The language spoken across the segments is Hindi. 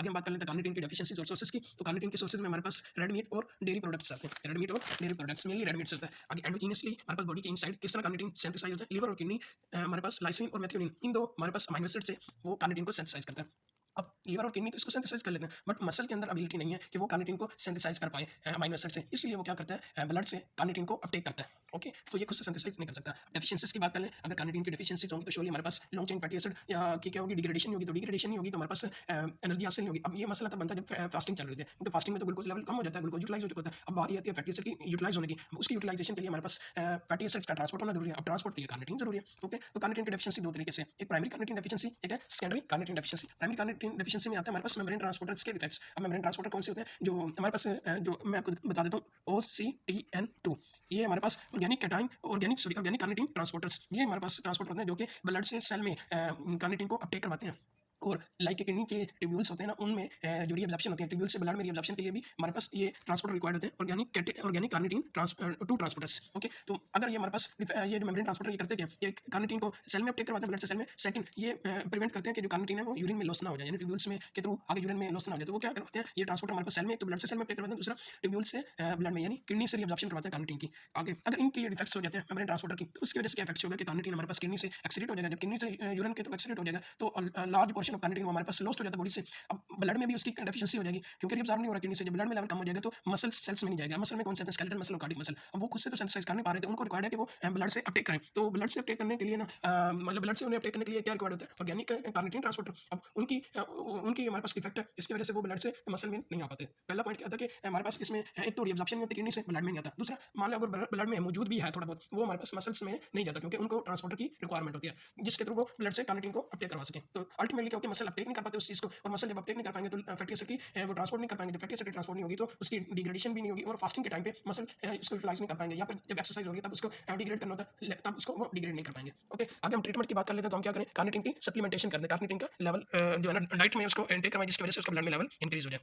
आगे हम बात कर लेते हैं कार्निटीन की डेफिशिएंसीज और सोर्सेज की। तो कार्निटीन के सोर्सेज में हमारे पास रेड मीट और डेयरी प्रोडक्ट्स आते हैं। रेड मीट और dairy products, mainly red meat होता है। आगे एंडोजीनियसली हमारे पास बॉडी के इनसाइड किस तरह कार्निटीन सिंथेसाइज होता है, लिवर और किडनी हमारे पास लाइसिन और मेथियोनिन, इन दो हमारे पास अमीनो एसिड से वो कार्निटीन को सिंथेसाइज करता है। अब लीवर और किडनी तो इसको सिंथेसाइज कर लेते हैं, बट मसल के अंदर एबिलिटी नहीं है कि वो कार्निटीन को सिंथेसाइज कर पाए अमीनो एसिड से, इसलिए वो क्या करता है, ब्लड से कार्निटीन को अपटेक करता है। ओके, तो ये खुद से सिंथेसाइज नहीं कर सकता। डेफिशिएंसीज की बात करें, अगर कार्निटीन की डेफिशिएंसीज होंगी तो श्योरली हमारे पास लॉन्ग चेन फैटी एसिड या की क्या होगी, डिग्रेडेशन होगी। तो डिग्रेडेशन नहीं होगी तो हमारे पास एनर्जी हासिल नहीं होगी। अब ये मसला तब बनता है जब फास्टिंग चल रही होती है, क्योंकि फास्टिंग में तो ग्लूकोज लेवल कम हो जाता है, ग्लूकोज यूटिलाइज हो चुका होता है। अब बारी आती है फैटी एसिड की यूटिलाइज होने की। उसकी यूटिलाइजेशन के लिए हमारे पास फैटी एसिड्स का ट्रांसपोर्ट होना जरूरी है। अब ट्रांसपोर्ट के लिए कार्निटीन जरूरी है। ओके, तो कार्निटीन की डेफिशिएंसी दो तरीके से, एक प्राइमरी कार्निटीन डेफिशिएंसी, एक है secondary carnitine deficiency. Primary carnitine deficiency में आता है हमारे पास मेम्ब्रेन ट्रांसपोर्टर्स के डिफेक्ट्स। अब मेम्ब्रेन ट्रांसपोर्टर कौन से होते हैं, जो हमारे पास जो मैं आपको बता देता हूँ, OCTN2, ये हमारे पास ऑर्गेनिक कार्निटीन ट्रांसपोर्टर्स, ये हमारे पास ट्रांसपोर्ट होते हैं जो कि ब्लड से सेल में कार्निटीन को अपटेक करवाते हैं। और लाइक के किडनी के ट्यूब्यूल्स होते हैं ना, उनमें जो रीअब्जॉर्प्शन होती है, ट्यूब्यूल से ब्लड में रीअब्जॉर्प्शन के लिए भी हमारे पास ये ट्रांसपोर्टर रिक्वायर्ड होते हैं, organic carnitine to transporters. Okay, तो अगर ये हमारे पास ये जो मेम्ब्रेन ट्रांसपोर्टर ये करते हैं क्या, ये कार्निटीन को सेल में अपटेक करवाते हैं, ब्लड से सेल में। सेकंड, ये प्रिवेंट करते हैं कि जो कार्निटीन है वो यूरिन में लॉस ना हो जाए, यानी ट्यूब्यूल्स में के थ्रू आगे यूरिन में लॉस ना हो जाए। तो वो क्या करवाते हैं, ये ट्रांसपोर्टर हमारे पास सेल में, तो ब्लड से सेल में अपटेक करवाते हैं, दूसरा ट्यूब्यूल से ब्लड में, यानी किडनी से रीअब्जॉर्प्शन करवाते हैं कार्निटीन की। आगे अगर इनके डिफेक्ट्स हो जाते हैं मेम्ब्रेन ट्रांसपोर्टर की, तो उसकी वजह से क्या इफेक्ट्स होगा कि कार्निटीन हमारे पास किडनी से एक्सीडेट हो जाएगा। जब किडनी से यूरिन के थ्रू एक्सीडेट हो जाएगा तो लार्ज पोर्शन ऑफ कार्निटीन हमारे पास लॉस्ट हो जाता है बॉडी से। अब ब्लड में भी उसकी डेफिशिएंसी हो जाएगी, क्योंकि रिअब्जॉर्ब नहीं हो रहा किडनी से। जब ब्लड में लेवल कम हो जाएगा तो मसल सेल्स में नहीं जाएगा। मसल में कौन से हैं, स्केलेटल मसल और कार्डियक मसल। अब वो खुद से तो सिंथेसाइज कर नहीं पा रहे थे, उनको रिक्वायर्ड है कि वो ब्लड से अपटेक करें। तो ब्लड से अपटेक करने के लिए ना मतलब ब्लड से उन्हें अपटेक करने के लिए क्या रिक्वायर्ड होता है, ऑर्गेनिक कार्निटीन ट्रांसपोर्टर। अब उनकी हमारे पास डिफेक्ट है, इसकी वजह से वो ब्लड से मसल में नहीं आ पाते। पहला पॉइंट क्या था कि हमारे पास इसमें एक तो रिअब्जॉर्प्शन नहीं होती किडनी से, ब्लड में नहीं आता। दूसरा, मान लो अगर ब्लड में मौजूद भी है थोड़ा बहुत, वो हमारे पास मसल्स में नहीं जाता, क्योंकि उनको ट्रांसपोर्टर की रिक्वायरमेंट होती है जिसके थ्रू वो ब्लड से कार्निटीन को अपटेक करवा सकें। तो अल्टीमेटली क्या होता है, मसल अपटेक नहीं कर पाते उस चीज़ को, और मसल जब अपटेक नहीं कर पाएंगे तो फैटी एसिड की वो ट्रांसपोर्ट नहीं कर पाएंगे। जब फैटी एसिड ट्रांसपोर्ट नहीं होगी तो उसकी डिग्रेडेशन भी नहीं होगी, और फास्टिंग के टाइम पे मसल उसको यूटिलाइज नहीं कर पाएंगे, या फिर जब एक्सरसाइज होगी तब उसको डिग्रेड करना होता है, तब उसको वो डिग्रेड नहीं कर पाएंगे। ओके, आगे हम ट्रीटमेंट की बात कर लेते हैं। तो हम क्या करें, कार्निटीन की सप्लीमेंटेशन कर दें, कार्निटीन का लेवल जो है ना डाइट में उसको इंटेक करवाएं, जिसकी वजह से उसका ब्लड में लेवल इंक्रीज हो जाए।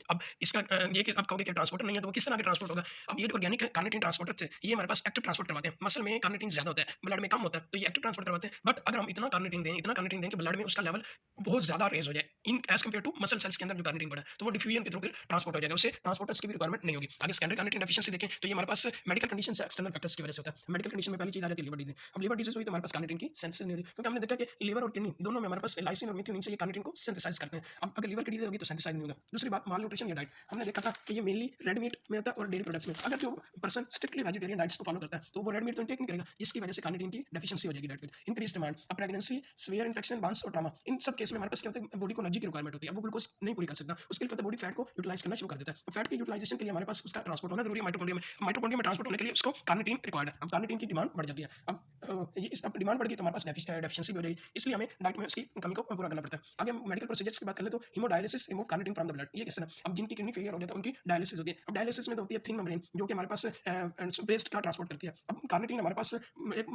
अब इसका ये कि आप कहोगे कि ट्रांसपोर्टर नहीं है, तो वो किस तरह के ट्रांसपोर्ट होगा। अब ये ऑर्गेनिक कार्निटीन ट्रांसपोर्टर थे, ये हमारे पास एक्टिव ट्रांसपोर्ट करवाते हैं। मसल में कार्निटीन ज्यादा होता है, ब्लड में कम होता है, तो ये एक्टिव ट्रांसपोर्ट करवाते हैं। बट अगर हम इतना कार्निटीन दें कि ब्लड में उसका लेवल बहुत ज्यादा रेज हो जाए इन as compared to muscle cells के अंदर जो कार्निटीन बढ़ा है, तो वो डिफ्यूजन के थ्रू फिर ट्रांसपोर्ट हो जाएगा, उससे ट्रांसपोर्टर्स की भी रिक्वायरमेंट नहीं होगी। आगे सेकेंडरी कार्निटीन डेफिशिएंसी देखें तो ये हमारे पास मेडिकल कंडीशन से एक्सटर्नल फैक्टर्स की वजह से होता है। मेडिकल कंडीशन में पहली चीज आ जाती है लिवर डिजीज। अब लिवर डिजीज हुई तो हमारे पास कार्निटीन की सेंसेस नहीं होगी, क्योंकि हमने देखा कि लिवर और किडनी दोनों में हमारे पास लाइसिन और मेथियोनिन से ये कार्निटीन को सिंथेसाइज करते हैं। अब अगर लिवर की डिजीज होगी तो सिंथेसाइज नहीं होगा। दूसरी बात, माल न्यूट्रिशन या डाइट, हमने देखा था कि ये मेनली रेड मीट में होता है और डेयरी प्रोडक्ट्स में। अगर जो पर्सन स्ट्रिक्टली वेजिटेरियन डाइट्स को फॉलो करता है तो वो रेड मीट तो इंटेक नहीं करेगा, इसकी वजह से कार्निटीन की डेफिशिएंसी हो जाएगी डाइट में। इंक्रीज डिमांड, अब प्रेगनेंसी, सीवियर इन्फेक्शन, बर्न्स और ट्रॉमा, इन सब केस में हमारे पास क्या होता है, बॉडी को एनर्जी की रिक्वायरमेंट होती है। अब वो ग्लूकोज नहीं पूरी कर सकता, उसके लिए क्या होता है, बॉडी फैट को यूटिलाइज करना शुरू कर देता है। फैट की यूटिलाइजेशन के लिए हमारे पास उसका ट्रांसपोर्ट होना जरूरी है माइटोकॉन्ड्रिया में। माइटोकॉन्ड्रिया में ट्रांसपोर्ट होने के लिए उसको कार्निटीन रिक्वायर्ड है। अब कार्निटीन की डिमांड बढ़ जाती है। अब डिमांड बढ़ गई तो हमारे पास डेफिशिएंसी भी हो जाएगी, इसलिए हमें डाइट में उसकी कमी को पूरा करना पड़ता है। आगे हम मेडिकल प्रोसीजर्स की बात करें तो haemodialysis remove carnitine from the blood, ये किस तरह। अब जिनकी किडनी फेलियर हो जाता है उनकी डायलिसिस होती है। अब डायलिसिस में तो होती है थिन मेम्ब्रेन जो कि हमारे पास वेस्ट का ट्रांसपोर्ट करती है। अब कार्निटीन हमारे पास एक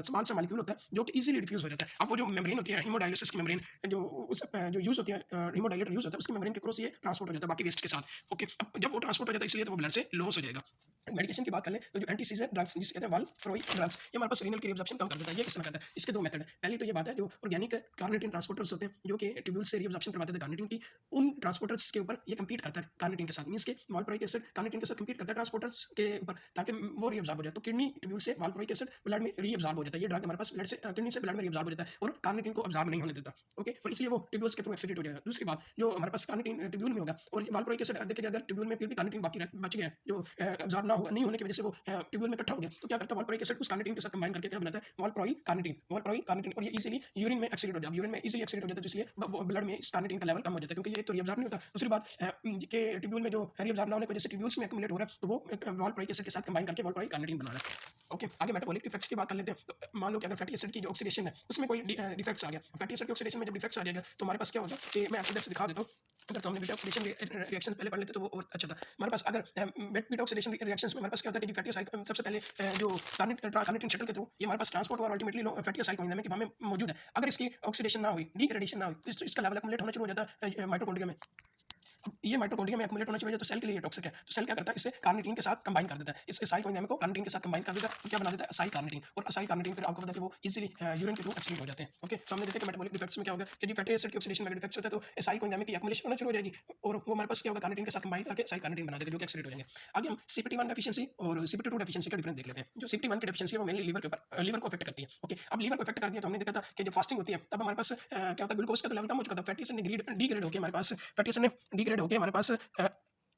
स्मॉल सा मॉलिक्यूल होता है जो कि इजीली डिफ्यूज हो जाता है। अब वो जो मेम्ब्रेन होती है हीमोडायलिसिस की मेम्ब्रेन, जो यूज होती है, हीमोडायलेटर यूज होता है, उसकी मेम्ब्रेन के क्रॉस ये ट्रांसपोर्ट हो जाता है बाकी वेस्ट के साथ। ओके, अब जब वो ट्रांसपोर्ट हो जाता है इसलिए तो वो ब्लड से लॉस हो जाएगा। मेडिकेशन की बात कर ले तो जो एंटी सीजर ड्रग्स जिसे कहते हैं वालप्रोइड ड्रग्स, ये हमारे पास रीनल की रिअब्जॉर्प्शन कम कर देता है। ये किस तरह करता है, इसके दो मेथड है। पहली तो ये बात है जो ऑर्गेनिक कार्निटीन ट्रांसपोर्टर्स होते हैं जो कि ट्यूब्यूल से रिअब्जॉर्प्शन करवाते थे कार्निटीन की, उन ट्रांसपोर्टर्स के ऊपर ये कम्पीट करता है कार्निटीन के साथ। मींस के वालप्रोइक एसिड कार्निटीन के साथ कम्पीट करता है ट्रांसपोर्टर्स के ऊपर, ताकि वो रिअब्जॉर्ब हो जाए। तो किडनी ट्यूब्यूल से वालप्रोइक एसिड ब्लड में रिअब्जॉर्ब हो जाता है। ये ड्रग हमारे पास ब्लड से किडनी से ब्लड में रिअब्जॉर्ब हो जाता है और कार्निटीन को अब्जॉर्ब नहीं होने देता। ओके, और इसलिए वो ट्यूब्यूल्स के थ्रू एक्सीडेट हो जाएगा। दूसरी बात, जो हमारे पास कार्निटीन ट्यूब्यूल में होगा और वालप्रोइक एसिड देखिए अगर ट्यूब्यूल में फिर भी कार्निटीन बाकी बच गया जो अब्जॉर्ब नहीं होने की वजह से वो ट्यूब्यूल में इकट्ठा हो गया, तो क्या करता है वालप्रोइक एसिड उस कार्निटीन के साथ कंबाइन करके क्या बनाता है, वालप्रोइल कार्निटीन, और ये इजीली यूरिन में एक्सीडेट हो जाता है। यूरिन में इजीली एक्सीडेट हो जाता है, इसलिए ब्लड में इस कार्निटीन का लेवल कम हो जाता है, क्योंकि ये तो रिअब्जॉर्ब नहीं होता। दूसरी बात के ट्यूब्यूल में जो रिअब्जॉर्ब ना होने की वजह से ट्यूब्यूल्स में एक्युमुलेट हो रहा है, तो वो वालप्रोइक एसिड के साथ कंबाइन करके वालप्रोइल कार्निटीन बना रहा है। ओके, आगे मेटाबॉलिक इफेक्ट्स की बात कर लेते हैं। तो मान लो कि अगर फैटी एसिड की जो ऑक्सीडेशन है उसमें कोई डिफेक्ट्स आ गया, फैटी एसिड के ऑक्सीडेशन में जब डिफेक्ट्स आ जाएगा तो हमारे पास क्या होगा कि मैं आपको इधर से दिखा देता हूँ। अगर तो हमने बीटा ऑक्सीडेशन रिएक्शन पहले पढ़ लेते तो वो और अच्छा था हमारे पास। अगर बीटा ऑक्सीडेशन रिएक्शंस में हमारे पास क्या होता है कि फैटी एसिड सबसे पहले जो कार्निटीन शटल के थ्रू ये हमारे पास ट्रांसपोर्ट और अल्टीमेटली फैटी एसिड में हमें मौजूद है। अगर इसकी ऑक्सीडेशन ना हुई, डिग्रेडेशन ना हुई, तो इसका लेवल एक्युमुलेट होना शुरू हो जाता है माइटोकॉन्ड्रिया में। अब ये माइटोकॉन्ड्रिया में एक्युमुलेट होना चाहिए तो सेल के लिए टॉक्सिक है। तो सेल क्या करता है, इससे कार्निटीन के साथ कंबाइन कर देता है, इस एसाइल कोएंजाइम को कार्निटीन के साथ कंबाइन कर देता है, तो क्या बना देता है असाइल कार्निटीन। और असाइल कार्निटीन फिर आपको पता है कि वो इजीली यूरिन के थ्रू एक्सक्रीट हो जाते हैं। ओके, तो हमने देखा कि मेटाबॉलिक डिफेक्ट्स में क्या होगा, यदि फैटी एसिड की ऑक्सीडेशन में डिफेक्ट्स होता है तो एसाइल कोएंजाइम की एक्युमुलेशन होना शुरू हो जाएगी और वो हमारे पास क्या होगा, कार्निटीन के साथ कंबाइन करके असाइल कार्निटीन बना देगा जो कि एक्सक्रीट हो जाएंगे। आगे हम CPT1 डेफिशिएंसी और CPT2 डेफिशिएंसी का डिफरेंस देख लेते हैं। जो CPT1 की डेफिशिएंसी है वो मेनली लीवर के ऊपर लीवर को अफेक्ट करती है। ओके, अब लीवर को अफेक्ट करती है तो हमने देखा था कि जब फास्टिंग होती है तब हमारे पास क्या होता है, ग्लूकोज का तो लेवल कम हो चुका था, फैटी एसिड ने डिग्रेड होकर हमारे पास फैटी एसिड ने डिग्रेड होकर हमारे पास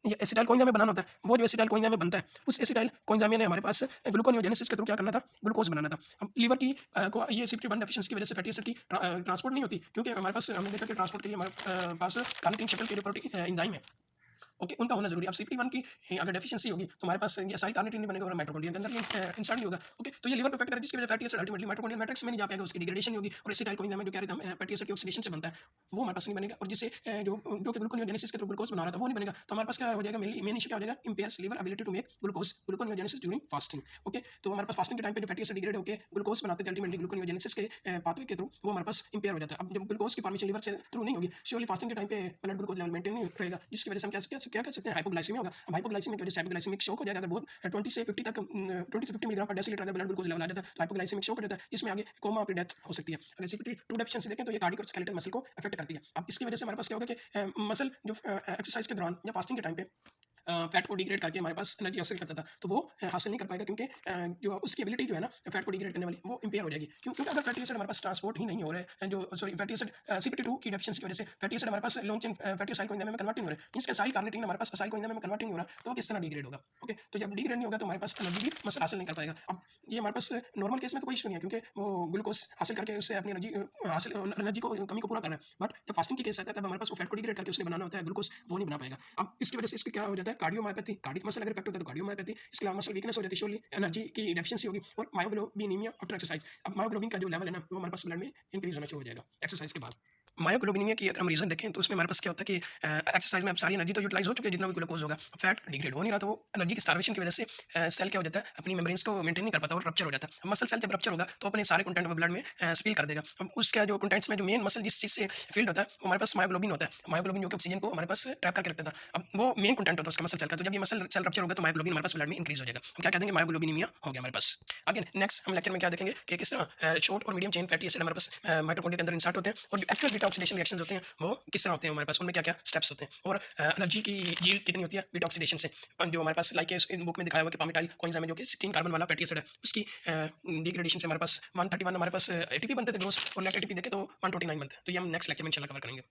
ये एसिटाइल कोएंजाइम में बनाना होता है। वो जो एसिटाइल कोएंजाइम में बनता है, उस एसिटाइल कोएंजाइम ने हमारे पास ग्लूकोनियोजेनेसिस के थ्रू क्या करना था, ग्लूकोज बनाना था। अब लीवर की को ये CPT1 डेफिशिएंसी की वजह से फैटी एसिड की ट्रांसपोर्ट नहीं होती, क्योंकि हमारे पास हमने देखा कि ट्रांसपोर्ट के लिए हमारे पास कार्निटीन शटल के लिए प्रोटीन एंजाइम है। ओके, उनका होना जरूरी है। अब CPT1 की अगर डेफिशिएंसी होगी तो हमारे पास ये असाइल कार्निटीन नहीं बनेगा और माइटोकॉन्ड्रिया के अंदर इंसर्ट नहीं होगा। ओके, तो ये लीवर को अफेक्ट करेगा जिसकी वजह से fatty acid ultimately mitochondrial matrix में नहीं जा पाएगा, उसकी डिग्रेडेशन नहीं होगी और एसिटाइल कोएंजाइम जो कह रहे थे हम फैटी एसिड की ऑक्सीडेशन से बनता है वो हमारे पास नहीं बनेगा और जिससे जो जो कि ग्लूकोनियोजेनेसिस के थ्रू ग्लूकोज बना रहा था वो नहीं बनेगा। तो हमारे पास क्या हो जाएगा, मेन इशू क्या हो जाएगा, impairs liver ability to make gluconeogenesis during fasting. Okay, तो हमारे पास फास्टिंग के टाइम पे जो फैटी एसिड डिग्रेड होकर ग्लूकोज बनाते थे अल्टीमेटली ग्लूकोनियोजेनेसिस के पाथवे के थ्रू, वो हमारे पास इम्पेयर हो जाता है। अब जब ग्लूकोज की फॉर्मेशन लीवर से थ्रू नहीं होगी, श्योरली फास्टिंग के टाइम पे ब्लड ग्लूकोज लेवल मेंटेन नहीं रहेगा, जिसकी वजह से हम क्या कर सकते हैं, हाइपोग्लाइसीमिया होगा। अब हाइपोग्लाइसीमिया की वजह से हाइपोग्लाइसेमिक शॉक हो जाएगा। अगर बहुत 20 से 50 तक 20 से 50 मिलीग्राम पर डेसीलीटर अगर ब्लड ग्लूकोज लेवल आ जाता है तो हाइपोग्लाइसेमिक शॉक हो जाता है, जिसमें आगे कोमा और डेथ हो सकती है। अगर CPT2 डेफिशिएंसी देखें तो ये कार्डियक और स्केलेटल मसल को अफेक्ट करती है। अब इसकी वजह से हमारे पास क्या होगा कि मसल जो एक्सरसाइज के दौरान या फास्टिंग के टाइम पे फैट को डिग्रेड करके हमारे पास एनर्जी हासिल करता था, तो वो हासिल नहीं कर पाएगा, क्योंकि जो उसकी एबिलिटी जो है ना फैट को डिग्रेड करने वाली वो इम्पेयर हो जाएगी। क्योंकि अगर फैटी एसिड हमारे पास ट्रांसपोर्ट ही नहीं हो रहे हैं, जो सॉरी फैटी एसिड CPT2 की डेफिशिएंसी की वजह से फैटी एसिड हमारे पास long chain fatty acyl coenzyme में कन्वर्ट नहीं हो रहे, मींस असाइल कार्निटीन हमारे पास असाइल कोएंजाइम में कन्वर्ट नहीं हो रहा, तो वो किस तरह डिग्रेड होगा। ओके, तो जब डिग्रेड नहीं होगा तो हमारे पास एनर्जी भी मसल हासिल नहीं कर पाएगा। अब ये हमारे पास नॉर्मल केस में तो कोई इशू नहीं है, क्योंकि वो ग्लूकोज हासिल करके उससे अपनी एनर्जी को कमी को पूरा कर रहा है। बट जब फास्टिंग की केस आता है तब हमारे पास वो फैट को डिग्रेड करके उसने बनाना होता है ग्लूकोज, वो नहीं बना पाएगा। अब इसकी वजह से इसके क्या हो जाता है, कार्डियोमायोपैथी, कार्डियक मसल अगर इफेक्ट होता है तो कार्डियोमायोपैथी, इसके अलावा मसल वीकनेस हो जाती है, श्योरली एनर्जी की डेफिशिएंसी होगी और मायोग्लोबिनीमिया आफ्टर एक्सरसाइज। अब मायोग्लोबिन का जो लेवल है ना वो हमारे पास ब्लड में इंक्रीज होना शुरू हो जाएगा एक्सरसाइज के बाद। मायोग्लोबिनीमिया की अगर हम रीजन देखें तो उसमें हमारे पास क्या होता है कि एक्सरसाइज में अब सारी एनर्जी तो यूटिलाइज हो चुकी है, जितना भी ग्लूकोज होगा, फैट डिग्रेड हो नहीं रहा, तो वो एनर्जी की स्टार्वेशन की वजह से सेल क्या हो जाता है, अपनी मेम्ब्रेन्स को मेंटेन नहीं कर पाता और रप्चर हो जाता है। अब मसल सेल जब रप्चर होगा तो अपने सारे कंटेंट वो ब्लड में स्पिल कर देगा। अब उसका जो कंटेंट्स में जो मेन मसल जिस चीज़ से फील्ड होता है वो हमारे पास मायोग्लोबिन होता है। मायोग्लोबिन जो कि ऑक्सीजन को हमारे पास ट्रैप करके रखता था, अब वो मेन कंटेंट होता है उसका मसल सेल का। तो जब ये मसल सेल रप्चर होगा तो मायोग्लोबिन हमारे पास ब्लड में इंक्रीज हो जाएगा, हम क्या कहते हैं, मायोग्लोबिनीमिया हो गया हमारे पास। अगेन नेक्स्ट हम लेक्चर में क्या देखेंगे कि किस तरह शॉर्ट और मीडियम चेन फैटी एसिड हमारे पास माइटोकॉन्ड्रिया के अंदर इंसर्ट होते हैं और जो एक्चुअल बीटा ऑक्सीडेशन रिएक्शंस होते हैं वो किस तरह होते हैं हमारे पास, उनमें क्या क्या स्टेप्स होते हैं और एनर्जी की यील्ड कितनी होती है बीटा ऑक्सीडेशन से। जो हमारे पास लाइक इन बुक में दिखाया हुआ कि पामिटाइल कोएंजाइम में जो कि 16 कार्बन वाला फैटी एसिड है, उसकी डिग्रेडेशन से हमारे पास 131 हमारे पास ATP बनते थे ग्रोस, और नेट ATP देखे तो 129 बनते हैं। तो ये हम नेक्स्ट लेक्चर में इंशाल्लाह कवर करेंगे।